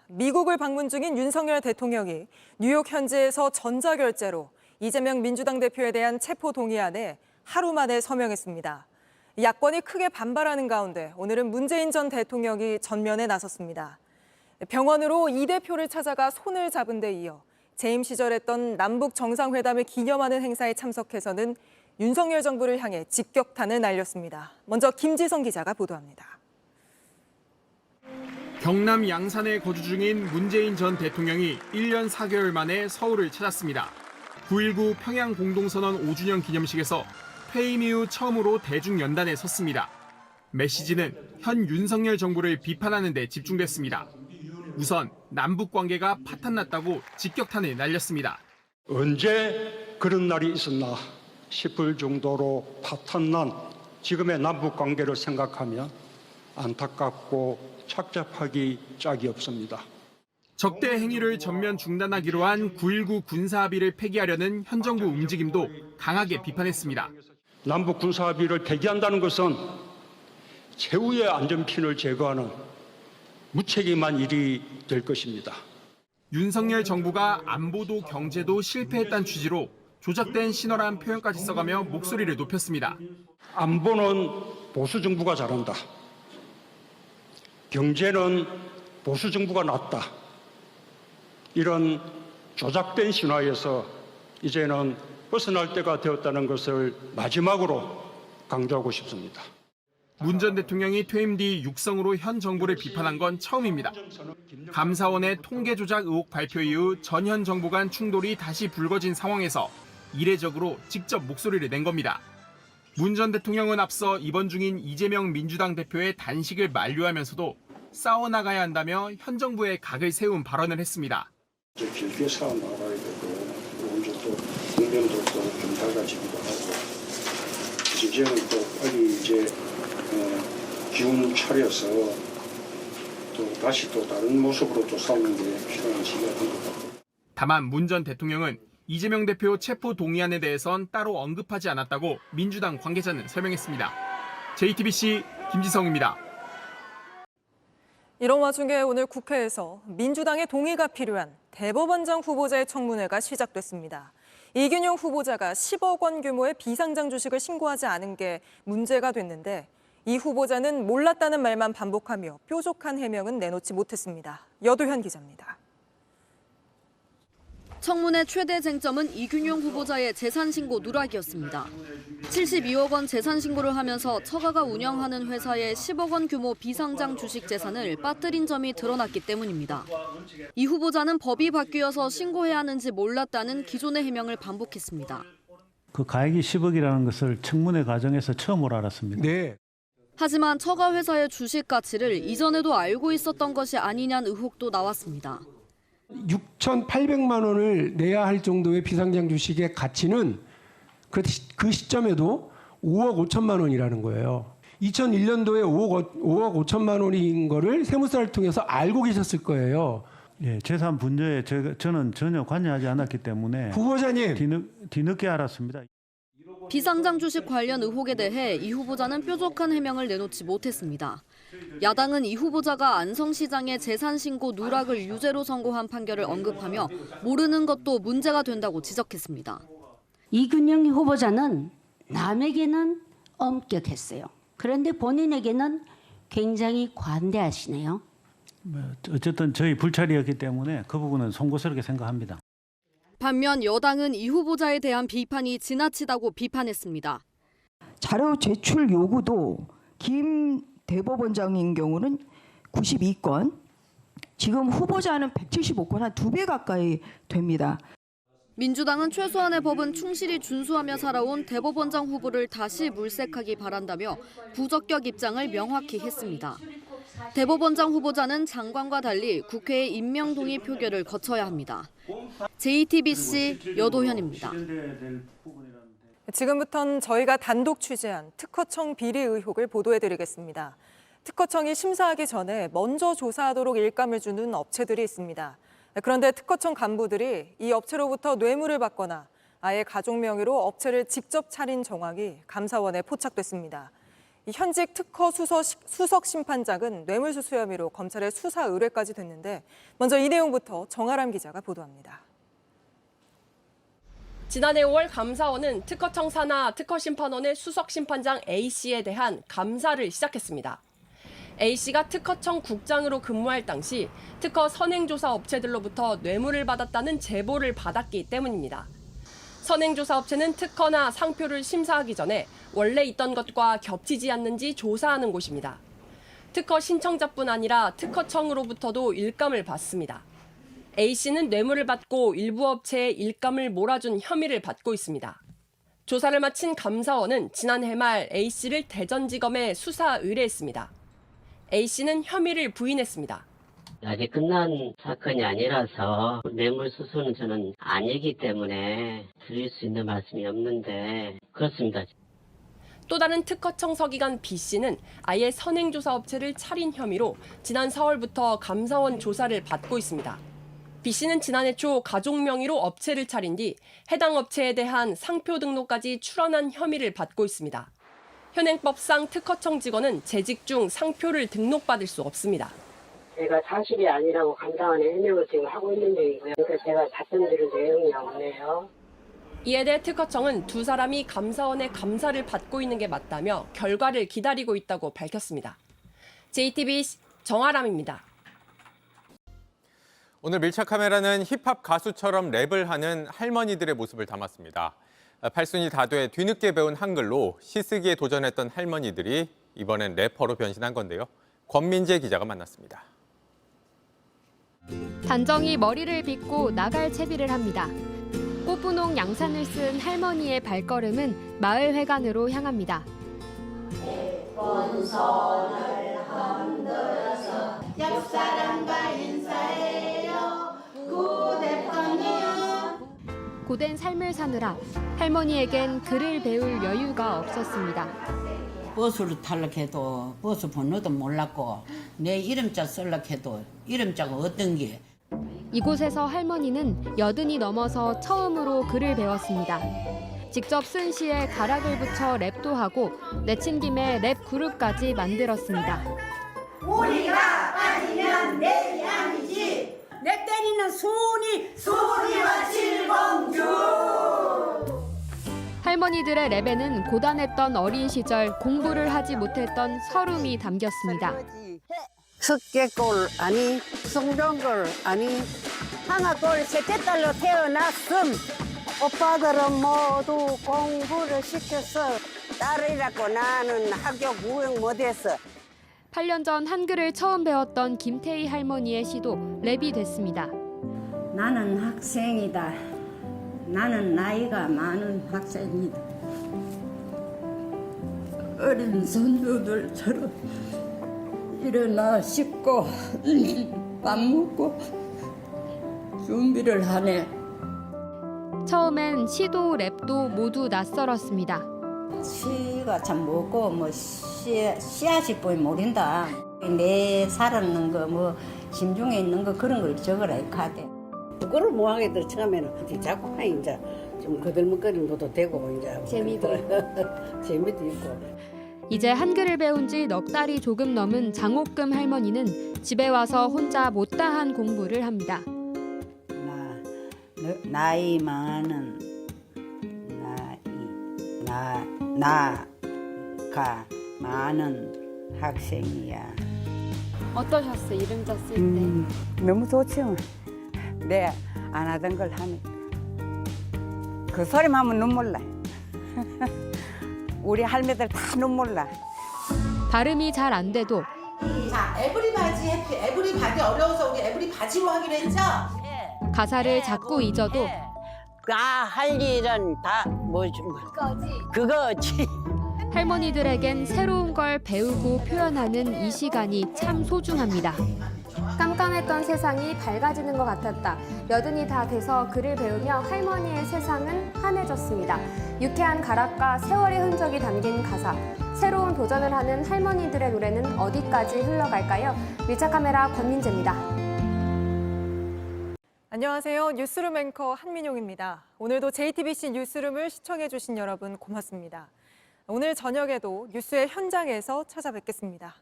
미국을 방문 중인 윤석열 대통령이 뉴욕 현지에서 전자결제로 이재명 민주당 대표에 대한 체포 동의안에 하루 만에 서명했습니다. 야권이 크게 반발하는 가운데 오늘은 문재인 전 대통령이 전면에 나섰습니다. 병원으로 이 대표를 찾아가 손을 잡은 데 이어 재임 시절 했던 남북 정상회담을 기념하는 행사에 참석해서는 윤석열 정부를 향해 직격탄을 날렸습니다. 먼저 김지성 기자가 보도합니다. 경남 양산에 거주 중인 문재인 전 대통령이 1년 4개월 만에 서울을 찾았습니다. 9.19 평양 공동선언 5주년 기념식에서 퇴임 이후 처음으로 대중연단에 섰습니다. 메시지는 현 윤석열 정부를 비판하는 데 집중됐습니다. 우선 남북 관계가 파탄났다고 직격탄을 날렸습니다. 언제 그런 날이 있었나 싶을 정도로 파탄난 지금의 남북 관계를 생각하면 안타깝고 착잡하기 짝이 없습니다. 적대 행위를 전면 중단하기로 한 9.19 군사합의를 폐기하려는 현 정부 움직임도 강하게 비판했습니다. 남북 군사합의를 폐기한다는 것은 최후의 안전핀을 제거하는 무책임한 일이 될 것입니다. 윤석열 정부가 안보도 경제도 실패했다는 취지로 조작된 신어란 표현까지 써가며 목소리를 높였습니다. 안보는 보수 정부가 잘한다. 경제는 보수 정부가 낫다. 이런 조작된 신화에서 이제는 벗어날 때가 되었다는 것을 마지막으로 강조하고 싶습니다. 문 전 대통령이 퇴임 뒤 육성으로 현 정부를 비판한 건 처음입니다. 감사원의 통계 조작 의혹 발표 이후 전현 정부 간 충돌이 다시 불거진 상황에서 이례적으로 직접 목소리를 낸 겁니다. 문 전 대통령은 앞서 입원 중인 이재명 민주당 대표의 단식을 만류하면서도 싸워나가야 한다며 현 정부에 각을 세운 발언을 했습니다. 길게 싸워나가야 되고 오늘 또 국민도 또 좀 달라지기도 하고 이제는 또 빨리 이제 기운 차려서 또 다시 또 다른 모습으로 또 싸우는 게 필요한 시기가 된 것 같고. 다만 문 전 대통령은 이재명 대표 체포 동의안에 대해선 따로 언급하지 않았다고 민주당 관계자는 설명했습니다. JTBC 김지성입니다. 이런 와중에 오늘 국회에서 민주당의 동의가 필요한 대법원장 후보자의 청문회가 시작됐습니다. 이균용 후보자가 10억 원 규모의 비상장 주식을 신고하지 않은 게 문제가 됐는데 이 후보자는 몰랐다는 말만 반복하며 뾰족한 해명은 내놓지 못했습니다. 여도현 기자입니다. 청문회 최대 쟁점은 이균용 후보자의 재산 신고 누락이었습니다. 72억 원 재산 신고를 하면서 처가가 운영하는 회사의 10억 원 규모 비상장 주식 재산을 빠뜨린 점이 드러났기 때문입니다. 이 후보자는 법이 바뀌어서 신고해야 하는지 몰랐다는 기존의 해명을 반복했습니다. 그 가액이 10억이라는 것을 청문회 과정에서 처음으로 알았습니다. 네. 하지만 처가 회사의 주식 가치를 이전에도 알고 있었던 것이 아니냐는 의혹도 나왔습니다. 6,800만 원을 내야 할 정도의 비상장 주식의 가치는 그 시점에도 5억 5천만 원이라는 거예요. 2001년도에 5억 5천만 원인 거를 세무사를 통해서 알고 계셨을 거예요. 예, 재산 분조에 저는 전혀 관여하지 않았기 때문에 후보자님 뒤늦게 알았습니다. 비상장 주식 관련 의혹에 대해 이 후보자는 뾰족한 해명을 내놓지 못했습니다. 야당은 이 후보자가 안성시장의 재산 신고 누락을 유죄로 선고한 판결을 언급하며 모르는 것도 문제가 된다고 지적했습니다. 이균용 후보자는 남에게는 엄격했어요. 그런데 본인에게는 굉장히 관대하시네요. 어쨌든 저희 불찰이었기 때문에 그 부분은 송구스럽게 생각합니다. 반면 여당은 이 후보자에 대한 비판이 지나치다고 비판했습니다. 자료 제출 요구도 김 대법원장인 경우는 92건, 지금 후보자는 175건, 한 2배 가까이 됩니다. 민주당은 최소한의 법은 충실히 준수하며 살아온 대법원장 후보를 다시 물색하기 바란다며 부적격 입장을 명확히 했습니다. 대법원장 후보자는 장관과 달리 국회의 임명 동의 표결을 거쳐야 합니다. JTBC 여도현입니다. 지금부터는 저희가 단독 취재한 특허청 비리 의혹을 보도해드리겠습니다. 특허청이 심사하기 전에 먼저 조사하도록 일감을 주는 업체들이 있습니다. 그런데 특허청 간부들이 이 업체로부터 뇌물을 받거나 아예 가족 명의로 업체를 직접 차린 정황이 감사원에 포착됐습니다. 현직 특허 수석 심판장은 뇌물수수 혐의로 검찰에 수사 의뢰까지 됐는데 먼저 이 내용부터 정아람 기자가 보도합니다. 지난해 5월 감사원은 특허청 산하 특허심판원의 수석심판장 A씨에 대한 감사를 시작했습니다. A씨가 특허청 국장으로 근무할 당시 특허 선행조사 업체들로부터 뇌물을 받았다는 제보를 받았기 때문입니다. 선행조사 업체는 특허나 상표를 심사하기 전에 원래 있던 것과 겹치지 않는지 조사하는 곳입니다. 특허 신청자뿐 아니라 특허청으로부터도 일감을 받습니다. A씨는 뇌물을 받고 일부 업체에 일감을 몰아준 혐의를 받고 있습니다. 조사를 마친 감사원은 지난해 말 A씨를 대전지검에 수사 의뢰했습니다. A씨는 혐의를 부인했습니다. 아직 끝난 사건이 아니라서 뇌물수수는 저는 아니기 때문에 드릴 수 있는 말씀이 없는데 그렇습니다. 또 다른 특허청 서기관 B씨는 아예 선행조사 업체를 차린 혐의로 지난 4월부터 감사원 조사를 받고 있습니다. B씨는 지난해 초 가족 명의로 업체를 차린 뒤 해당 업체에 대한 상표 등록까지 출원한 혐의를 받고 있습니다. 현행법상 특허청 직원은 재직 중 상표를 등록받을 수 없습니다. 제가 사실이 아니라고 감사원에 해명을 지금 하고 있는 중이고요. 그래서 제가 답변드릴 내용이 없네요. 이에 대해 특허청은 두 사람이 감사원의 감사를 받고 있는 게 맞다며 결과를 기다리고 있다고 밝혔습니다. JTBC 정아람입니다. 오늘 밀착 카메라는 힙합 가수처럼 랩을 하는 할머니들의 모습을 담았습니다. 팔순이 다 돼 뒤늦게 배운 한글로 시쓰기에 도전했던 할머니들이 이번엔 래퍼로 변신한 건데요. 권민재 기자가 만났습니다. 단정히 머리를 빗고 나갈 채비를 합니다. 꽃분홍 양산을 쓴 할머니의 발걸음은 마을 회관으로 향합니다. 예쁜 손을 흔들어서 옆사람과 인사해요. 고대번이요. 고된 삶을 사느라 할머니에겐 글을 배울 여유가 없었습니다. 버스를 타려고 해도 버스 번호도 몰랐고 내 이름자 쓰려고 해도 이름자가 어떤 게. 이곳에서 할머니는 80이 넘어서 처음으로 글을 배웠습니다. 직접 쓴 시에 가락을 붙여 랩도 하고 내친 김에 랩 그룹까지 만들었습니다. 우리가 빠지면 내일이 아니지. 내 때리는 소리와 칠공주. 할머니들의 랩에는 고단했던 어린 시절 공부를 하지 못했던 서름이 담겼습니다. 석계골 아니 송정골 아니 하나골 셋째 딸로 태어났음. 오빠들은 모두 공부를 시켜서 딸이라고 나는 학교 구경 못했어. 8년 전 한글을 처음 배웠던 김태희 할머니의 시도 랩이 됐습니다. 나는 학생이다. 나는 나이가 많은 학생이다. 어린 손주들처럼 일어나 씻고 밥 먹고 준비를 하네. 처음엔 시도 랩도 모두 낯설었습니다. 시가 참 뭐고 뭐 씨앗이 보이 모른다. 내 살았는 거 뭐 심중에 있는 거 그런 걸 적으라 카대. 그거를 뭐하게들 처음에는 자꾸 이제 좀 거들먹거리는 것도 되고 이제 재미도 재미도 있고. 이제 한글을 배운 지 넉 달이 조금 넘은 장옥금 할머니는 집에 와서 혼자 못다한 공부를 합니다. 나이 많은 나가 많은 학생이야. 어떠셨어요? 이름자 쓸 때? 너무 좋죠. 내 안 하던 걸 하니까. 그 소리만 하면 눈물 나. 우리 할매들 다 눈물 나. 발음이 잘 안 돼도 자, 에브리바디 해피. 에브리바디 어려워서 우리 에브리바디로 하기로 했죠? 가사를 자꾸 잊어도 나 할 일은 다 뭐지? 그거지. 할머니들에겐 새로운 걸 배우고 표현하는 이 시간이 참 소중합니다. 깜깜했던 세상이 밝아지는 것 같았다. 80이 다 돼서 글을 배우며 할머니의 세상은 환해졌습니다. 유쾌한 가락과 세월의 흔적이 담긴 가사. 새로운 도전을 하는 할머니들의 노래는 어디까지 흘러갈까요? 밀착 카메라 권민재입니다. 안녕하세요. 뉴스룸 앵커 한민용입니다. 오늘도 JTBC 뉴스룸을 시청해주신 여러분 고맙습니다. 오늘 저녁에도 뉴스의 현장에서 찾아뵙겠습니다.